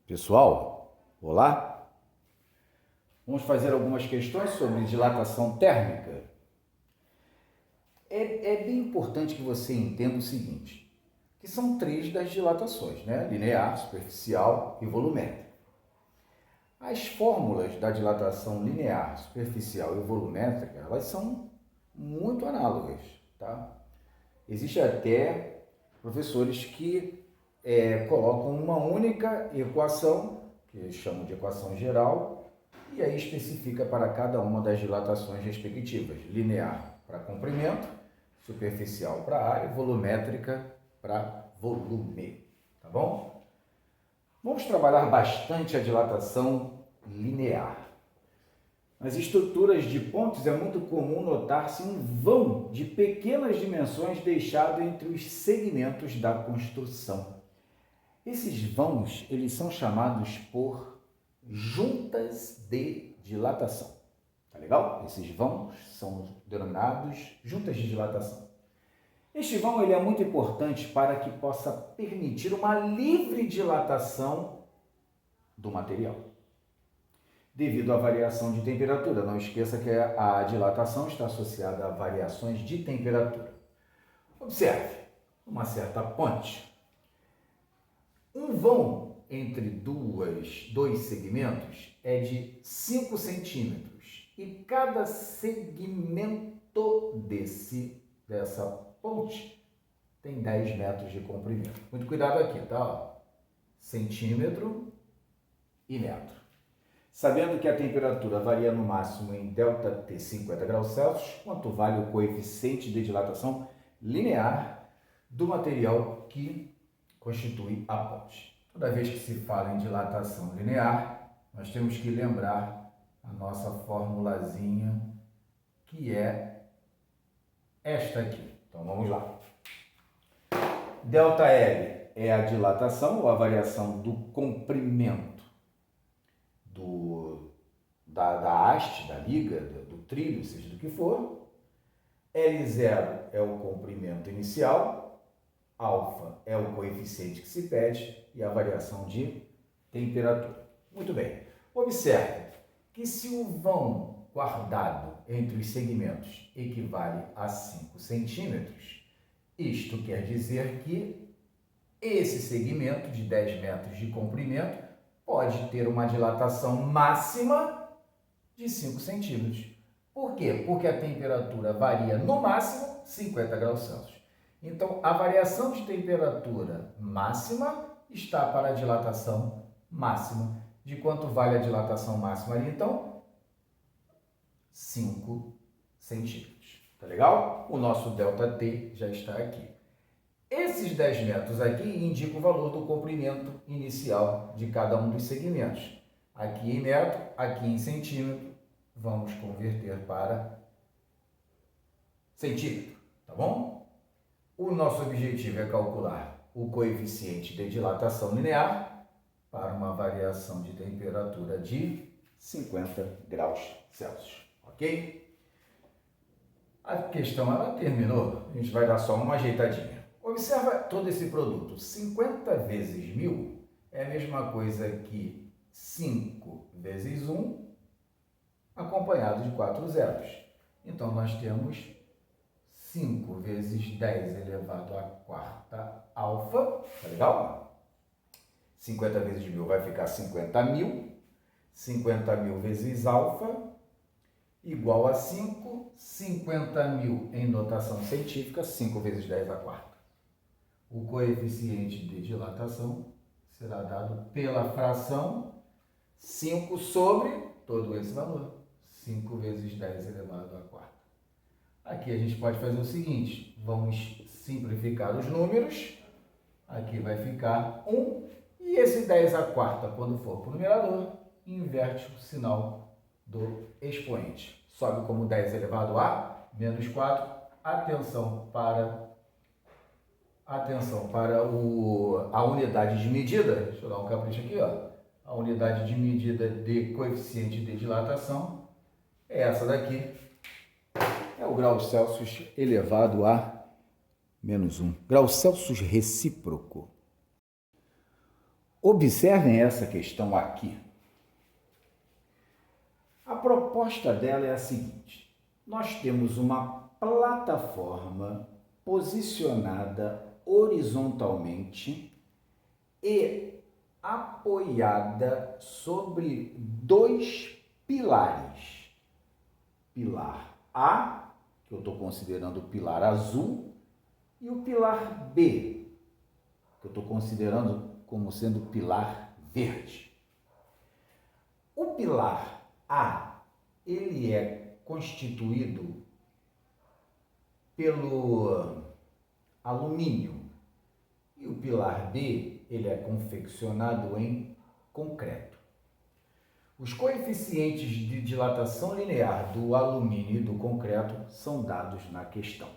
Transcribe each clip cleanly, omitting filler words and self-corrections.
Pessoal, olá! Vamos fazer algumas questões sobre dilatação térmica. É bem importante que você entenda o seguinte, que são três das dilatações, né? Linear, superficial e volumétrica. As fórmulas da dilatação linear, superficial e volumétrica, elas são muito análogas, tá? Existem até professores que colocam uma única equação, que eles chamam de equação geral, e aí especifica para cada uma das dilatações respectivas. Linear para comprimento, superficial para área, volumétrica para volume, tá bom? Vamos trabalhar bastante a dilatação linear. Nas estruturas de pontes é muito comum notar-se um vão de pequenas dimensões deixado entre os segmentos da construção. Esses vãos, eles são chamados por juntas de dilatação. Tá legal? Esses vãos são denominados juntas de dilatação. Este vão ele é muito importante para que possa permitir uma livre dilatação do material. Devido à variação de temperatura, não esqueça que a dilatação está associada a variações de temperatura. Observe, uma certa ponte. Um vão entre dois segmentos é de 5 centímetros e cada segmento dessa ponte tem 10 metros de comprimento. Muito cuidado aqui, tá? Centímetro e metro. Sabendo que a temperatura varia no máximo em ΔT 50 graus Celsius, quanto vale o coeficiente de dilatação linear do material que constitui a ponte. Toda vez que se fala em dilatação linear, nós temos que lembrar a nossa formulazinha, que é esta aqui. Então vamos lá. ΔL é a dilatação ou a variação do comprimento da haste, da liga, do trilho, seja do que for. L0 é o comprimento inicial, alfa é o coeficiente que se pede e a variação de temperatura. Muito bem. Observe que se o vão guardado entre os segmentos equivale a 5 centímetros, isto quer dizer que esse segmento de 10 metros de comprimento pode ter uma dilatação máxima de 5 centímetros. Por quê? Porque a temperatura varia no máximo 50 graus Celsius. Então, a variação de temperatura máxima está para a dilatação máxima. De quanto vale a dilatação máxima ali, então? 5 centímetros. Tá legal? O nosso ΔT já está aqui. Esses 10 metros aqui indicam o valor do comprimento inicial de cada um dos segmentos. Aqui em metro, aqui em centímetro, vamos converter para centímetro, tá bom? O nosso objetivo é calcular o coeficiente de dilatação linear para uma variação de temperatura de 50 graus Celsius, ok? A questão ela terminou, a gente vai dar só uma ajeitadinha. Observa todo esse produto, 50 vezes 1000 é a mesma coisa que 5 vezes 1 acompanhado de 4 zeros. Então, nós temos 5 vezes 10 elevado à quarta alfa, tá legal? 50 vezes 1000 vai ficar 50.000, 50.000 vezes alfa, igual a 5, 50.000 em notação científica, 5 vezes 10 à quarta. O coeficiente de dilatação será dado pela fração 5 sobre todo esse valor. 5 vezes 10 elevado à quarta. Aqui a gente pode fazer o seguinte, vamos simplificar os números. Aqui vai ficar 1 e esse 10 à quarta, quando for para o numerador, inverte o sinal do expoente. Sobe como 10 elevado a menos 4. Atenção para a unidade de medida, deixa eu dar um capricho aqui, ó. A unidade de medida de coeficiente de dilatação é essa daqui, é o grau Celsius elevado a menos 1, grau Celsius recíproco. Observem essa questão aqui. A proposta dela é a seguinte: nós temos uma plataforma posicionada horizontalmente e apoiada sobre dois pilares. Pilar A, que eu estou considerando o pilar azul, e o pilar B, que eu estou considerando como sendo o pilar verde. O pilar A, ele é constituído pelo alumínio e o pilar B, ele é confeccionado em concreto. Os coeficientes de dilatação linear do alumínio e do concreto são dados na questão.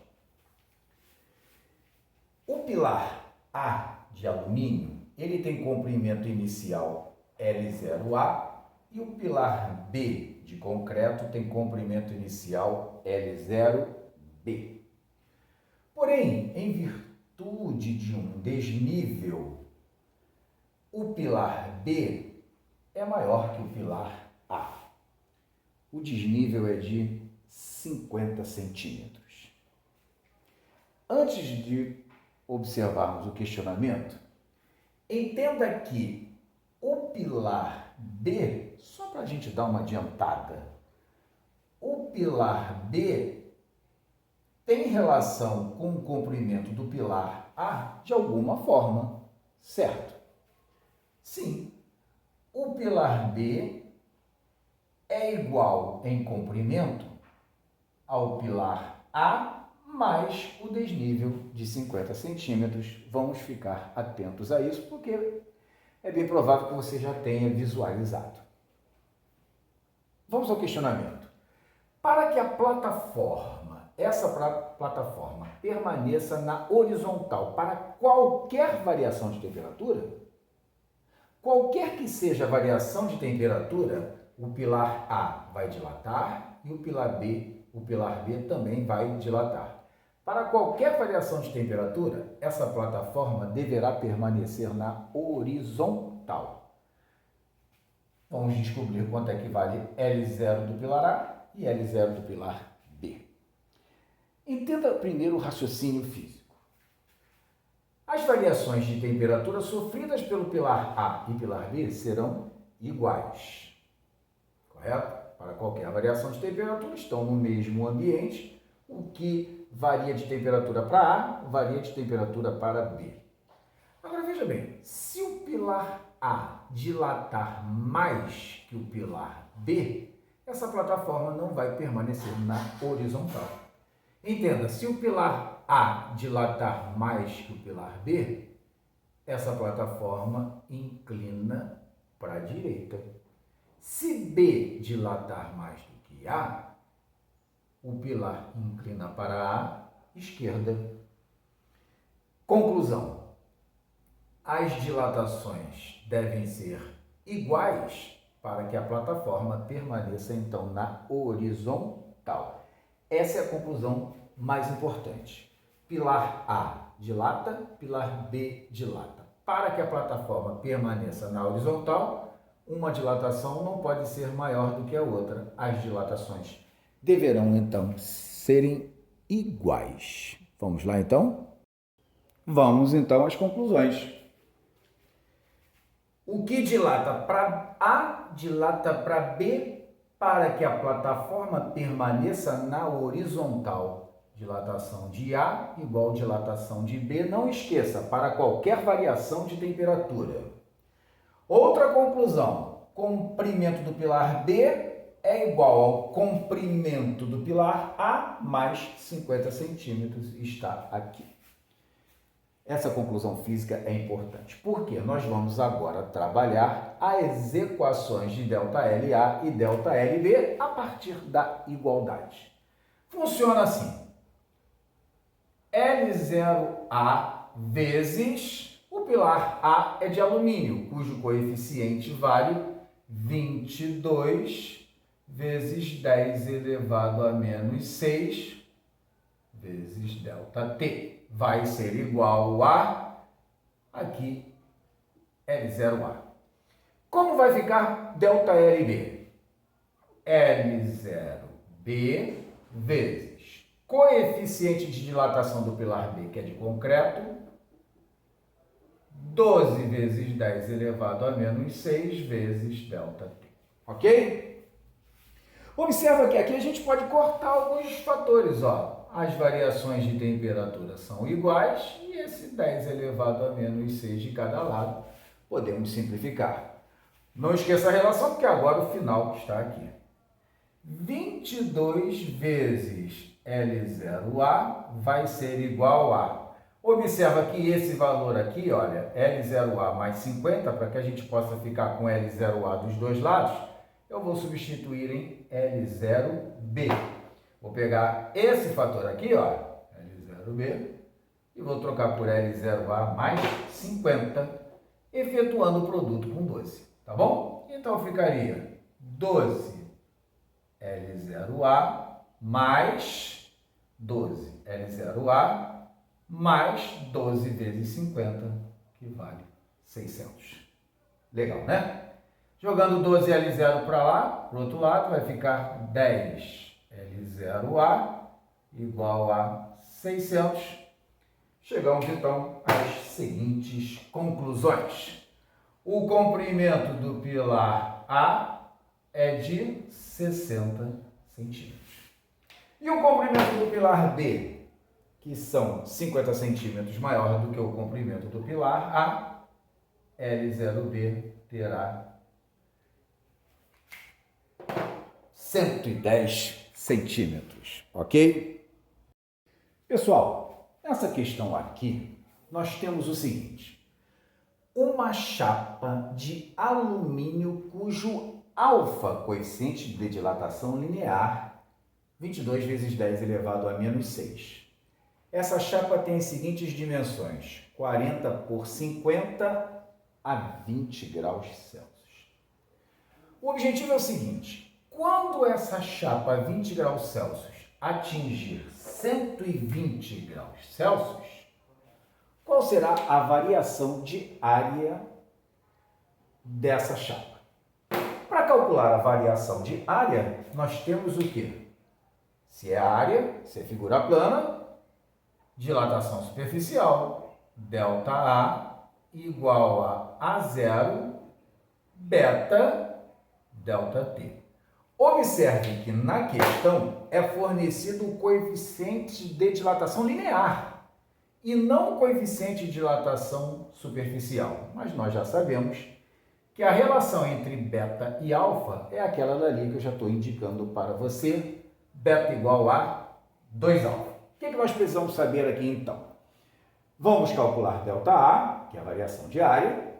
O pilar A de alumínio, ele tem comprimento inicial L0A e o pilar B de concreto tem comprimento inicial L0B. Porém, em virtude de um desnível, o pilar B é maior que o pilar A. O desnível é de 50 centímetros. Antes de observarmos o questionamento, entenda que o pilar B, só para a gente dar uma adiantada, o pilar B tem relação com o comprimento do pilar A de alguma forma, certo? Sim, o pilar B é igual em comprimento ao pilar A mais o desnível de 50 centímetros. Vamos ficar atentos a isso, porque é bem provável que você já tenha visualizado. Vamos ao questionamento. Para que a plataforma, essa plataforma, permaneça na horizontal para qualquer variação de temperatura, qualquer que seja a variação de temperatura, o pilar A vai dilatar e o pilar B também vai dilatar. Para qualquer variação de temperatura, essa plataforma deverá permanecer na horizontal. Vamos descobrir quanto é que vale L0 do pilar A e L0 do pilar B. Entenda primeiro o raciocínio físico. As variações de temperatura sofridas pelo pilar A e pilar B serão iguais, correto? Para qualquer variação de temperatura, estão no mesmo ambiente, o que varia de temperatura para A, varia de temperatura para B. Agora veja bem, se o pilar A dilatar mais que o pilar B, essa plataforma não vai permanecer na horizontal. Entenda, se o pilar A dilatar mais que o pilar B, essa plataforma inclina para a direita. Se B dilatar mais do que A, o pilar inclina para a esquerda. Conclusão: as dilatações devem ser iguais para que a plataforma permaneça então na horizontal. Essa é a conclusão mais importante. Pilar A dilata, pilar B dilata. Para que a plataforma permaneça na horizontal, uma dilatação não pode ser maior do que a outra. As dilatações deverão então serem iguais. Vamos lá então? Vamos então às conclusões. O que dilata para A dilata para B para que a plataforma permaneça na horizontal. Dilatação de A igual dilatação de B. Não esqueça, para qualquer variação de temperatura. Outra conclusão: comprimento do pilar B é igual ao comprimento do pilar A mais 50 centímetros, está aqui. Essa conclusão física é importante, porque nós vamos agora trabalhar as equações de ΔLA e ΔLB a partir da igualdade. Funciona assim: L0A vezes o pilar A é de alumínio, cujo coeficiente vale 22 vezes 10 elevado a menos 6 vezes ΔT. Vai ser igual a, aqui, L0A. Como vai ficar ΔLB? L0B vezes coeficiente de dilatação do pilar B, que é de concreto, 12 vezes 10 elevado a menos 6 vezes ΔT. Ok? Observa que aqui a gente pode cortar alguns fatores, ó. As variações de temperatura são iguais e esse 10 elevado a menos 6 de cada lado podemos simplificar. Não esqueça a relação, porque agora o final está aqui. 22 vezes L0A vai ser igual a... Observa que esse valor aqui, olha, L0A mais 50, para que a gente possa ficar com L0A dos dois lados, eu vou substituir em L0B. Vou pegar esse fator aqui, ó, L0B, e vou trocar por L0A mais 50, efetuando o produto com 12, tá bom? Então ficaria 12 L0A mais 12 L0A mais 12 vezes 50, que vale 600. Legal, né? Jogando 12L0 para lá, para o outro lado, vai ficar 10L0A igual a 600. Chegamos, então, às seguintes conclusões. O comprimento do pilar A é de 60 centímetros. E o comprimento do pilar B, que são 50 centímetros maior do que o comprimento do pilar A, L0B terá 110 centímetros, ok? Pessoal, nessa questão aqui, nós temos o seguinte: uma chapa de alumínio cujo alfa, coeficiente de dilatação linear, 22 vezes 10 elevado a menos 6. Essa chapa tem as seguintes dimensões: 40 por 50 a 20 graus Celsius. O objetivo é o seguinte: quando essa chapa a 20 graus Celsius atingir 120 graus Celsius, qual será a variação de área dessa chapa? Para calcular a variação de área, nós temos o quê? Se é área, se é figura plana, dilatação superficial, ΔA igual a A0 beta ΔT. Observe que na questão é fornecido o coeficiente de dilatação linear e não o coeficiente de dilatação superficial. Mas nós já sabemos que a relação entre beta e alfa é aquela dali que eu já estou indicando para você, beta igual a 2alfa. O que nós precisamos saber aqui então? Vamos calcular ΔA, que é a variação de área.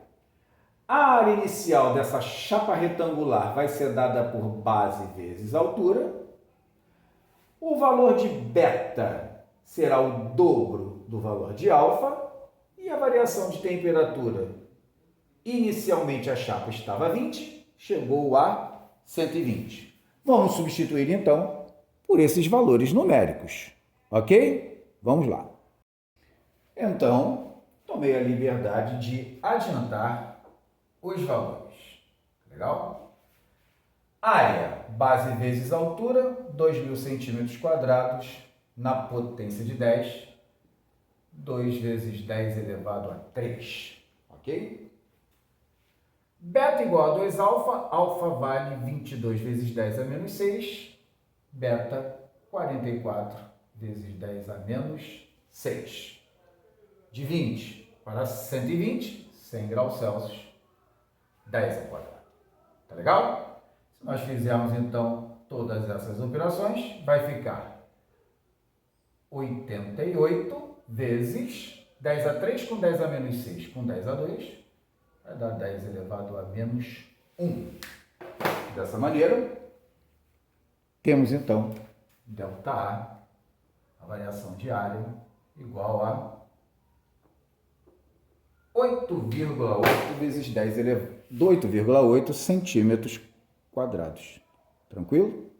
A área inicial dessa chapa retangular vai ser dada por base vezes altura. O valor de beta será o dobro do valor de alfa. E a variação de temperatura, inicialmente a chapa estava a 20, chegou a 120. Vamos substituir então por esses valores numéricos, ok? Vamos lá. Então, tomei a liberdade de adiantar os valores. Legal? Área, base vezes altura, 2.000 centímetros quadrados, na potência de 10, 2 vezes 10 elevado a 3. Ok? Beta igual a 2alfa, alfa vale 22 vezes 10 a menos 6, beta 44 vezes 10 a menos 6. De 20 para 120, 100 graus Celsius, 10 ao quadrado. Tá legal? Se nós fizermos, então, todas essas operações, vai ficar 88 vezes 10 a 3 com 10 a menos 6 com 10 a 2, vai dar 10 elevado a menos 1. Dessa maneira, temos, então, ΔA, a variação de área, igual a 8,8 vezes 10 elevado a 8,8 centímetros quadrados. Tranquilo?